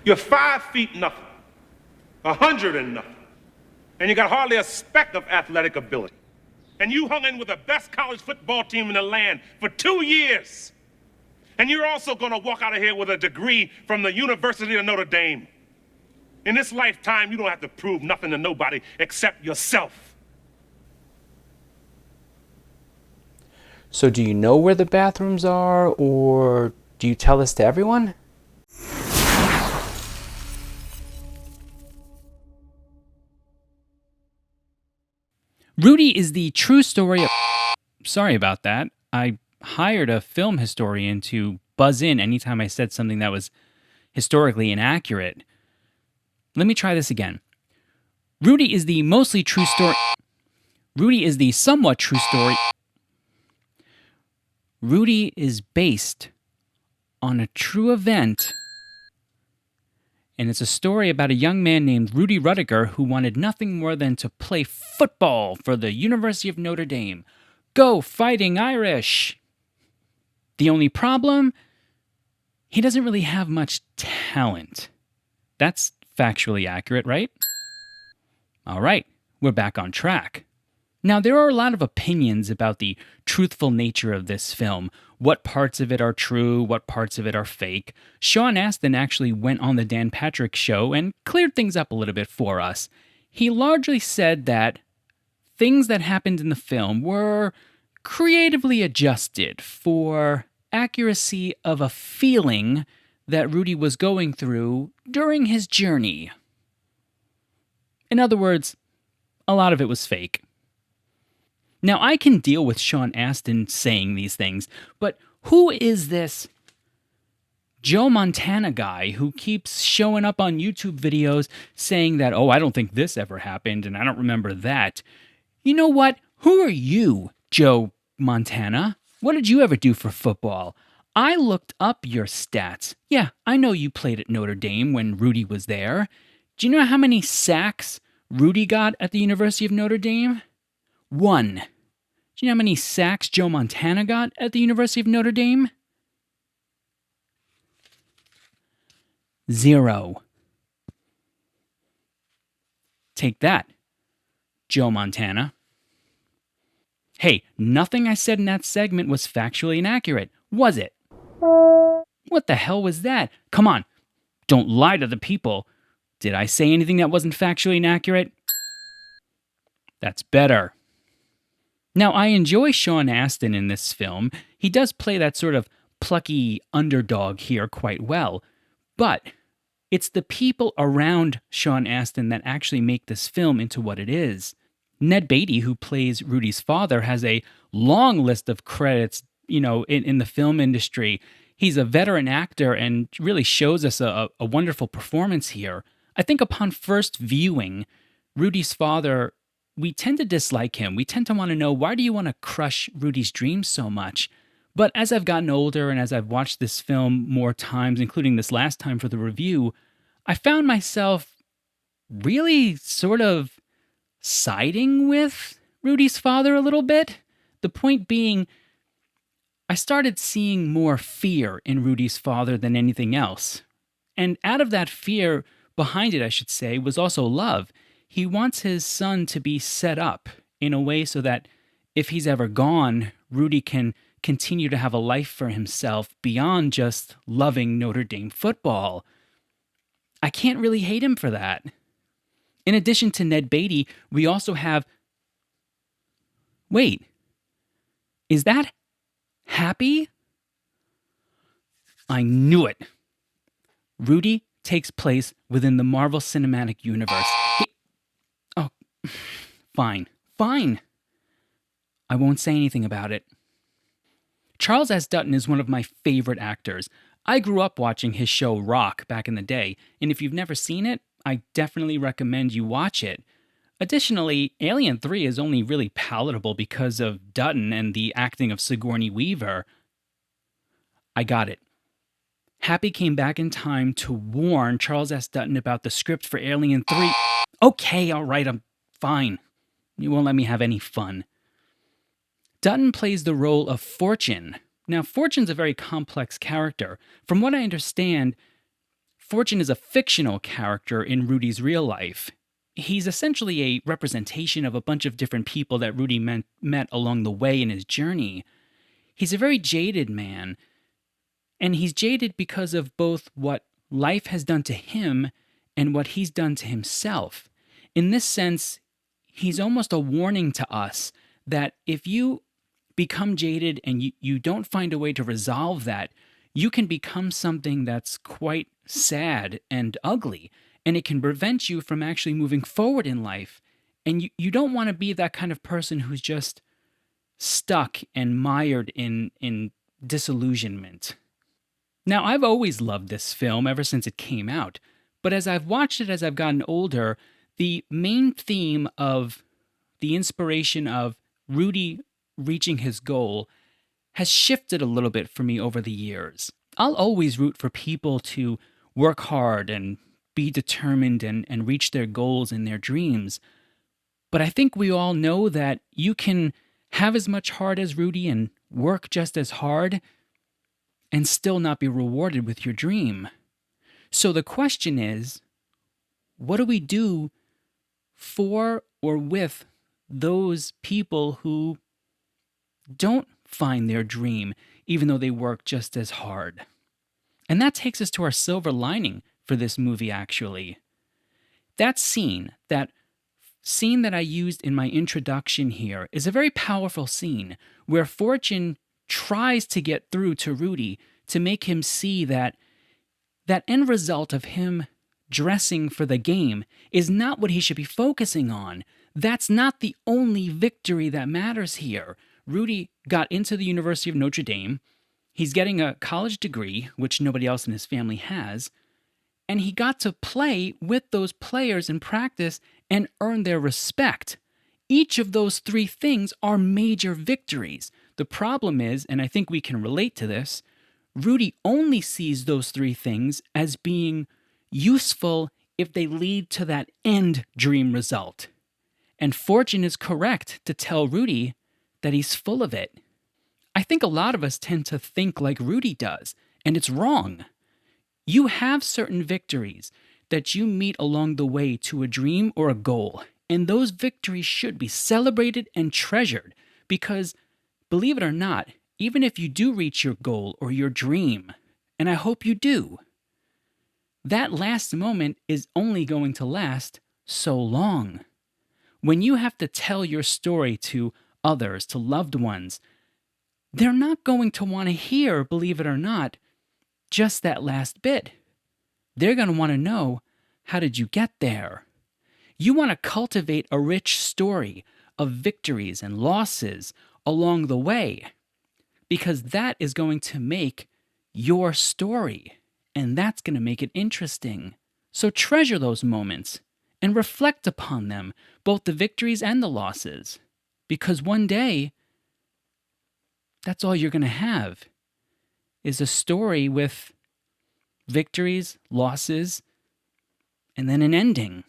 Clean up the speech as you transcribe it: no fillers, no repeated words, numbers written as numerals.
You're 5 feet nothing, 100 and nothing, and you got hardly a speck of athletic ability. And you hung in with the best college football team in the land for 2 years. And you're also gonna walk out of here with a degree from the University of Notre Dame. In this lifetime, you don't have to prove nothing to nobody except yourself. So do you know where the bathrooms are, or do you tell this to everyone? Rudy is the true story of... Sorry about that. I hired a film historian to buzz in anytime I said something that was historically inaccurate. Let me try this again. Rudy is the mostly true story... Rudy is the somewhat true story... Rudy is based on a true event, and it's a story about a young man named Rudy Ruettiger who wanted nothing more than to play football for the University of Notre Dame. Go Fighting Irish! The only problem? He doesn't really have much talent. That's factually accurate, right? All right, we're back on track. Now, there are a lot of opinions about the truthful nature of this film. What parts of it are true, what parts of it are fake. Sean Astin actually went on the Dan Patrick Show and cleared things up a little bit for us. He largely said that things that happened in the film were creatively adjusted for accuracy of a feeling that Rudy was going through during his journey. In other words, a lot of it was fake. Now, I can deal with Sean Astin saying these things, but who is this Joe Montana guy who keeps showing up on YouTube videos saying that, oh, I don't think this ever happened, and I don't remember that? You know what? Who are you, Joe Montana? What did you ever do for football? I looked up your stats. Yeah, I know you played at Notre Dame when Rudy was there. Do you know how many sacks Rudy got at the University of Notre Dame? 1. Do you know how many sacks Joe Montana got at the University of Notre Dame? 0. Take that, Joe Montana. Hey, nothing I said in that segment was factually inaccurate, was it? What the hell was that? Come on, don't lie to the people. Did I say anything that wasn't factually inaccurate? That's better. Now, I enjoy Sean Astin in this film. He does play that sort of plucky underdog here quite well. But it's the people around Sean Astin that actually make this film into what it is. Ned Beatty, who plays Rudy's father, has a long list of credits, in the film industry. He's a veteran actor and really shows us a wonderful performance here. I think upon first viewing, Rudy's father, we tend to dislike him. We tend to want to know, why do you want to crush Rudy's dreams so much? But as I've gotten older and as I've watched this film more times, including this last time for the review, I found myself really sort of siding with Rudy's father a little bit. The point being, I started seeing more fear in Rudy's father than anything else. And out of that fear, behind it, I should say, was also love. He wants his son to be set up in a way so that if he's ever gone, Rudy can continue to have a life for himself beyond just loving Notre Dame football. I can't really hate him for that. In addition to Ned Beatty, we also have... Wait, is that Happy? I knew it. Rudy takes place within the Marvel Cinematic Universe. Oh, fine. I won't say anything about it. Charles S. Dutton is one of my favorite actors. I grew up watching his show Rock back in the day, and if you've never seen it, I definitely recommend you watch it. Additionally, Alien 3 is only really palatable because of Dutton and the acting of Sigourney Weaver. I got it. Happy came back in time to warn Charles S. Dutton about the script for Alien 3. Okay, all right, I'm fine. You won't let me have any fun. Dutton plays the role of Fortune. Now, Fortune's a very complex character. From what I understand, Fortune is a fictional character in Rudy's real life. He's essentially a representation of a bunch of different people that Rudy met along the way in his journey. He's a very jaded man, and he's jaded because of both what life has done to him and what he's done to himself. In this sense, he's almost a warning to us that if you become jaded and you don't find a way to resolve that, you can become something that's quite sad and ugly, and it can prevent you from actually moving forward in life. And you don't want to be that kind of person who's just stuck and mired in disillusionment. Now, I've always loved this film ever since it came out, but as I've watched it as I've gotten older, the main theme of the inspiration of Rudy reaching his goal has shifted a little bit for me over the years. I'll always root for people to work hard and be determined and reach their goals and their dreams. But I think we all know that you can have as much heart as Rudy and work just as hard and still not be rewarded with your dream. So the question is, what do we do for or with those people who don't find their dream, even though they work just as hard? And that takes us to our silver lining for this movie, actually. That scene that I used in my introduction here is a very powerful scene where Fortune tries to get through to Rudy to make him see that that end result of him dressing for the game is not what he should be focusing on. That's not the only victory that matters here. Rudy got into the University of Notre Dame. He's getting a college degree, which nobody else in his family has, and he got to play with those players in practice and earn their respect. Each of those three things are major victories. The problem is, and I think we can relate to this, Rudy only sees those three things as being useful if they lead to that end dream result. And Fortune is correct to tell Rudy that he's full of it. I think a lot of us tend to think like Rudy does, and it's wrong. You have certain victories that you meet along the way to a dream or a goal, and those victories should be celebrated and treasured because, believe it or not, even if you do reach your goal or your dream, and I hope you do, that last moment is only going to last so long. When you have to tell your story to others, to loved ones, they're not going to want to hear, believe it or not, just that last bit. They're going to want to know, how did you get there? You want to cultivate a rich story of victories and losses along the way, because that is going to make your story, and that's going to make it interesting. So treasure those moments and reflect upon them, both the victories and the losses, because one day, that's all you're going to have, is a story with victories, losses, and then an ending.